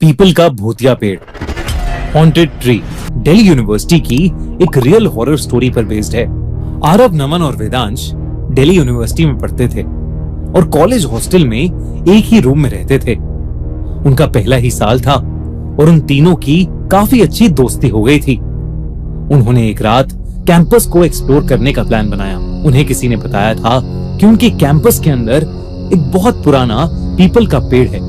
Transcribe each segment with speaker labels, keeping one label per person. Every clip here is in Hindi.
Speaker 1: पीपल का भूतिया पेड़, हॉन्टेड ट्री, दिल्ली यूनिवर्सिटी की एक रियल हॉरर स्टोरी पर बेस्ड है। आरव, नमन और वेदांश दिल्ली यूनिवर्सिटी में पढ़ते थे और कॉलेज हॉस्टल में एक ही रूम में रहते थे। उनका पहला ही साल था और उन तीनों की काफी अच्छी दोस्ती हो गई थी। उन्होंने एक रात कैंपस को एक्सप्लोर करने का प्लान बनाया। उन्हें किसी ने बताया था कि उनके कैंपस के अंदर एक बहुत पुराना पीपल का पेड़ है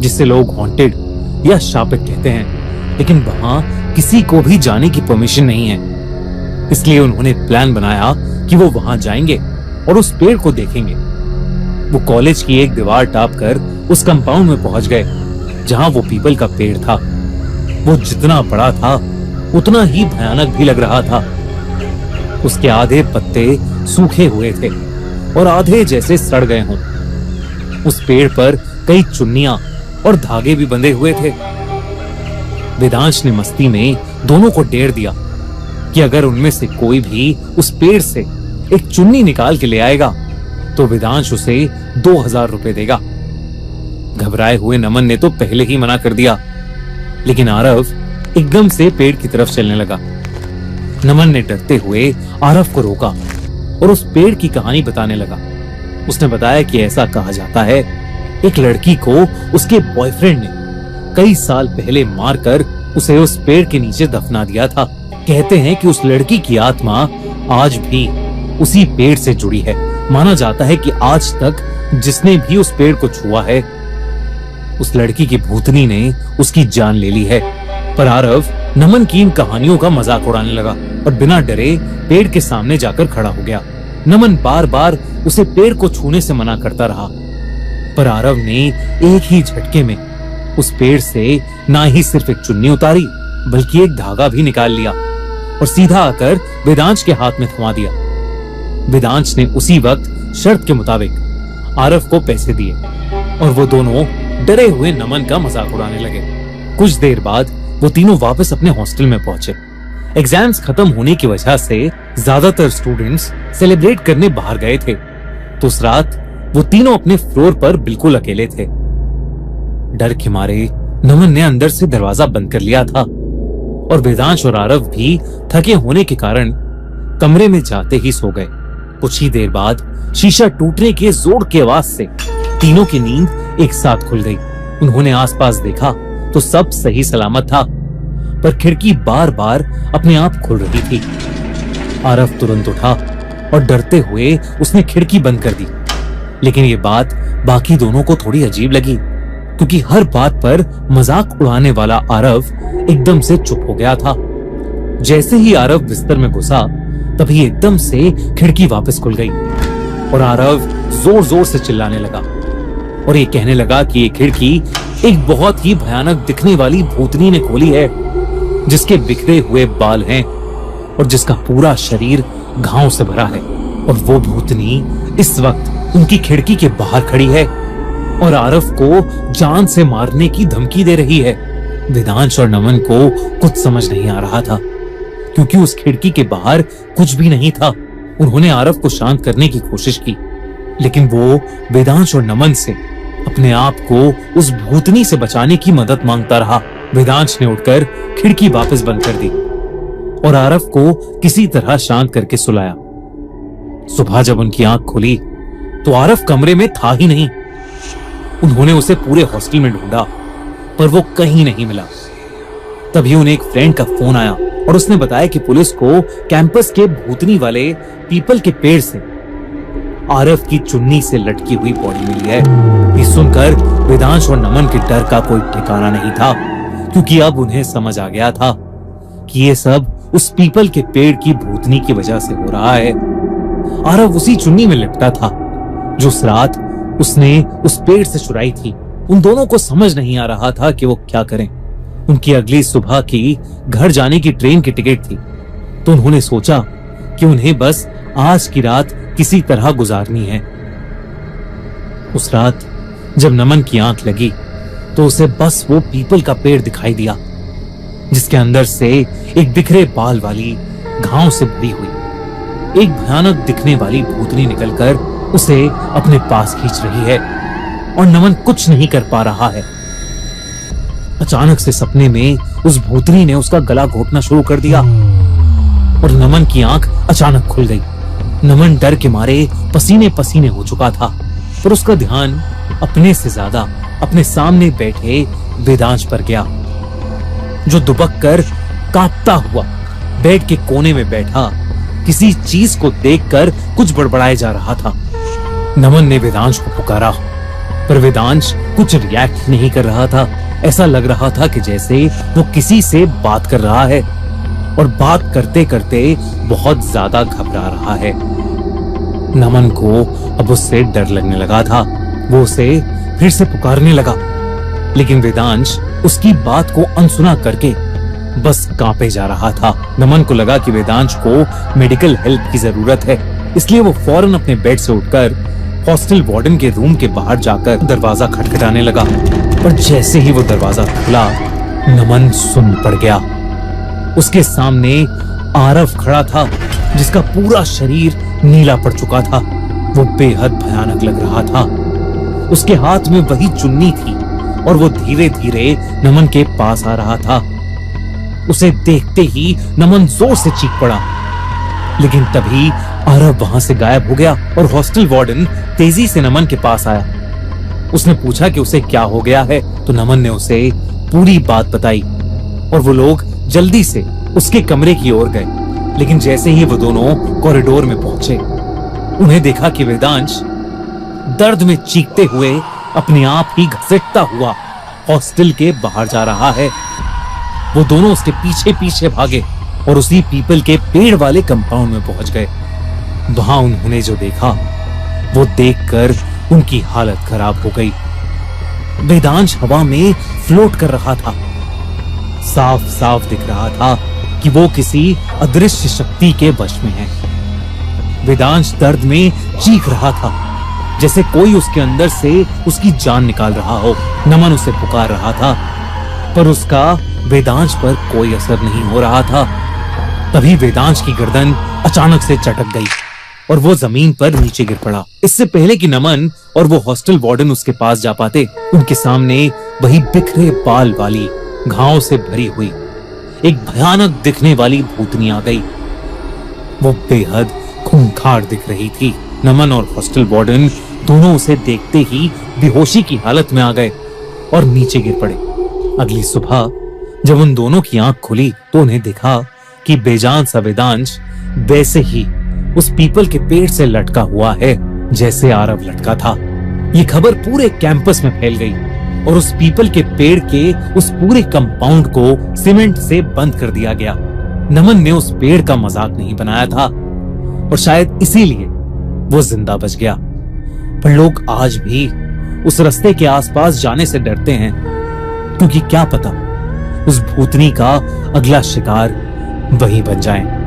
Speaker 1: जिसे लोग हॉन्टेड या शापित कहते हैं, लेकिन वहां किसी को भी जाने की परमिशन नहीं है। इसलिए उन्होंने प्लान बनाया कि वो वहां जाएंगे और उस पेड़ को देखेंगे। वो कॉलेज की एक दीवार टाप कर उस कंपाउंड में पहुंच गए जहां वो पीपल का पेड़ था। वो जितना बड़ा था उतना ही भयानक भी लग रहा था। उसके आधे पत्ते सूखे हुए थे और आधे जैसे सड़ गए हों। उस पेड़ पर कई चुन्नियां और धागे भी बंधे हुए थे। वेदांश ने मस्ती में दोनों को डेर दिया कि अगर उनमें से कोई भी उस पेड़ से एक चुन्नी निकाल के ले आएगा तो वेदांश उसे 2000 रुपए देगा। घबराए हुए नमन ने तो पहले ही मना कर दिया, लेकिन आरव एकदम से पेड़ की तरफ चलने लगा। नमन ने डरते हुए आरव को रोका और उस पेड़ की कहानी बताने लगा। उसने बताया कि ऐसा कहा जाता है एक लड़की को उसके बॉयफ्रेंड ने कई साल पहले मारकर उसे उस पेड़ के नीचे दफना दिया था। कहते हैं कि उस लड़की की आत्मा आज भी उसी पेड़ से जुड़ी है। माना जाता है कि आज तक जिसने भी उस पेड़ को छुआ है उस लड़की की भूतनी ने उसकी जान ले ली है। पर आरव नमन की इन कहानियों का मजाक उड़ाने लगा और बिना डरे पेड़ के सामने जाकर खड़ा हो गया। नमन बार बार उसे पेड़ को छूने से मना करता रहा, पर आरव ने एक ही झटके में उस पेड़ से ना ही सिर्फ एक चुन्नी उतारी बल्कि एक धागा भी निकाल लिया और सीधा आकर वेदांश के हाथ में थमा दिया। वेदांश ने उसी वक्त शर्त के मुताबिक आरव को पैसे दिए और वो दोनों डरे हुए नमन का मजाक उड़ाने लगे। कुछ देर बाद वो तीनों वापस अपने हॉस्टल में पहुंचे। एग्जाम्स खत्म होने की वजह से ज्यादातर स्टूडेंट्स सेलिब्रेट करने बाहर गए थे, तो उस रात वो तीनों अपने फ्लोर पर बिल्कुल अकेले थे। डर के मारे नमन ने अंदर से दरवाजा बंद कर लिया था और वेदांश और आरव भी थके होने के कारण कमरे में जाते ही सो गए। कुछ ही देर बाद शीशा टूटने के जोर की आवाज से तीनों की नींद एक साथ खुल गई। उन्होंने आसपास देखा तो सब सही सलामत था, पर खिड़की बार बार अपने आप खुल रही थी। आरव तुरंत उठा और डरते हुए उसने खिड़की बंद कर दी, लेकिन ये बात बाकी दोनों को थोड़ी अजीब लगी क्योंकि हर बात पर मजाक उड़ाने वाला आरव एकदम से चुप हो गया था। जैसे ही आरव बिस्तर में घुसा तभी एकदम से खिड़की वापस खुल गई और आरव जोर जोर से चिल्लाने लगा और ये कहने लगा कि ये खिड़की एक बहुत ही भयानक दिखने वाली भूतनी ने खोली है जिसके बिखरे हुए बाल हैं और जिसका पूरा शरीर घावों से भरा है, और वो भूतनी इस वक्त उनकी खिड़की के बाहर खड़ी है और आरव को जान से मारने की धमकी दे रही है। वेदांश और नमन को कुछ समझ नहीं आ रहा था क्योंकि उस खिड़की के बाहर कुछ भी नहीं था। उन्होंने आरव को शांत करने की कोशिश की, लेकिन वो वेदांश और नमन से अपने आप को उस भूतनी से बचाने की मदद मांगता रहा। वेदांश ने उठकर खिड़की वापस बंद कर दी और आरव को किसी तरह शांत करके सुलाया। सुबह जब उनकी आंख खुली तो आरव कमरे में था ही नहीं। उन्होंने उसे पूरे हॉस्टल में ढूंढा पर वो कहीं नहीं मिला। तभी उन्हें एक फ्रेंड का फोन आया और उसने बताया कि पुलिस को कैंपस के भूतनी वाले पीपल के पेड़ से आरव की चुन्नी से लटकी हुई बॉडी मिली है। ये सुनकर वेदांश और नमन के डर का कोई ठिकाना नहीं था क्योंकि अब उन्हें समझ आ गया था कि ये सब उस पीपल के पेड़ की भूतनी की वजह से हो रहा है। आरव उसी चुन्नी में लिपटा था जो उस रात उसने उस पेड़ से चुराई थी। उन दोनों को समझ नहीं आ रहा था कि वो क्या करें। उनकी अगली सुबह की घर जाने की ट्रेन की टिकट थी, तो उन्होंने सोचा कि उन्हें बस आज की रात किसी तरह गुजारनी है। उस रात जब नमन की आंख लगी तो उसे बस वो पीपल का पेड़ दिखाई दिया जिसके अंदर से एक बिखरे बाल वाली घाव से भरी हुई एक भयानक दिखने वाली भूतनी निकलकर उसे अपने पास खींच रही है और नमन कुछ नहीं कर पा रहा है। अचानक से सपने में उस भूतनी ने उसका गला घोटना शुरू कर दिया और नमन की आंख अचानक खुल गई। नमन डर के मारे पसीने पसीने हो चुका था, पर उसका ध्यान अपने से ज्यादा अपने सामने बैठे वेदांश पर गया, जो दुबक कर कांपता हुआ बेड के कोने में बैठा किसी चीज को देखकर कुछ बड़बड़ाए जा रहा था। नमन ने वेदांश को पुकारा, पर वेदांश कुछ रिएक्ट नहीं कर रहा था। ऐसा लग रहा था कि जैसे वो किसी से बात कर रहा है और बात करते करते बहुत ज्यादा घबरा रहा है। नमन को अब उससे डर लगने लगा था। वो उसे फिर से पुकारने लगा, लेकिन वेदांश उसकी बात को अनसुना करके बस कांपे जा रहा था। नमन को लगा कि वेदांश को मेडिकल हेल्प की जरूरत है, इसलिए वो फौरन अपने बेड से उठकर हॉस्टल वार्डन के रूम के बाहर जाकर दरवाजा खटखटाने लगा। पर जैसे ही वो दरवाजा खुला, नमन सुन्न पड़ गया। उसके सामने आरव खड़ा था, जिसका पूरा शरीर नीला पड़ चुका था। वो बेहद भयानक लग रहा था। उसके हाथ में वही चुन्नी थी और वो धीरे धीरे नमन के पास आ रहा था। उसे देखते ही नमन जोर से चीख पड़ा, लेकिन तभी आरव वहां से गायब हो गया और हॉस्टल वार्डन तेजी से नमन के पास आया। उसने पूछा कि उसे क्या हो गया है, तो नमन ने उसे पूरी बात बताई और वो लोग जल्दी से उसके कमरे की ओर गए। लेकिन जैसे ही वो दोनों कॉरिडोर में पहुंचे, उन्हें देखा कि वेदांश दर्द में चीखते हुए अपने आप ही घसीटता हुआ हॉस्टल के बाहर जा रहा है। वो दोनों उसके पीछे पीछे भागे और उसी पीपल के पेड़ वाले कंपाउंड में पहुंच गए। वहां उन्होंने जो देखा, वो देखकर उनकी हालत खराब हो गई। वेदांश हवा में फ्लोट कर रहा था। साफ साफ दिख रहा था कि वो किसी अदृश्य शक्ति के वश में है। वेदांश दर्द में चीख रहा था, जैसे कोई उसके अंदर से उसकी जान निकाल रहा हो। नमन उसे पुकार रहा था, पर उसका वेदांश पर कोई असर नहीं हो रहा था। तभी वेदांश की गर्दन अचानक से चटक गई और वो जमीन पर नीचे गिर पड़ा। इससे पहले कि नमन और वो हॉस्टल वार्डन उसके पास जा पाते, उनके सामने वही बिखरे बाल वाली, घावों से भरी हुई एक भयानक दिखने वाली भूतनी आ गई। वो बेहद खूंखार दिख रही थी। नमन और हॉस्टल वार्डन दोनों उसे देखते ही बेहोशी की हालत में आ गए और नीचे गिर पड़े। अगली सुबह जब उन दोनों की आंख खुली, तो उन्हें देखा कि बेजान सा वेदांश वैसे ही उस पीपल के पेड़ से लटका हुआ है जैसे आरव लटका था। ये खबर पूरे कैंपस में फैल गई और उस पीपल के पेड़ के उस पूरे कंपाउंड को सीमेंट से बंद कर दिया गया। नमन ने उस पेड़ का मजाक नहीं बनाया था और शायद इसीलिए वो जिंदा बच गया। पर लोग आज भी उस रास्ते के आसपास जाने से डरते हैं, क्योंकि क्या पता उस भूतनी का अगला शिकार वही बन जाए।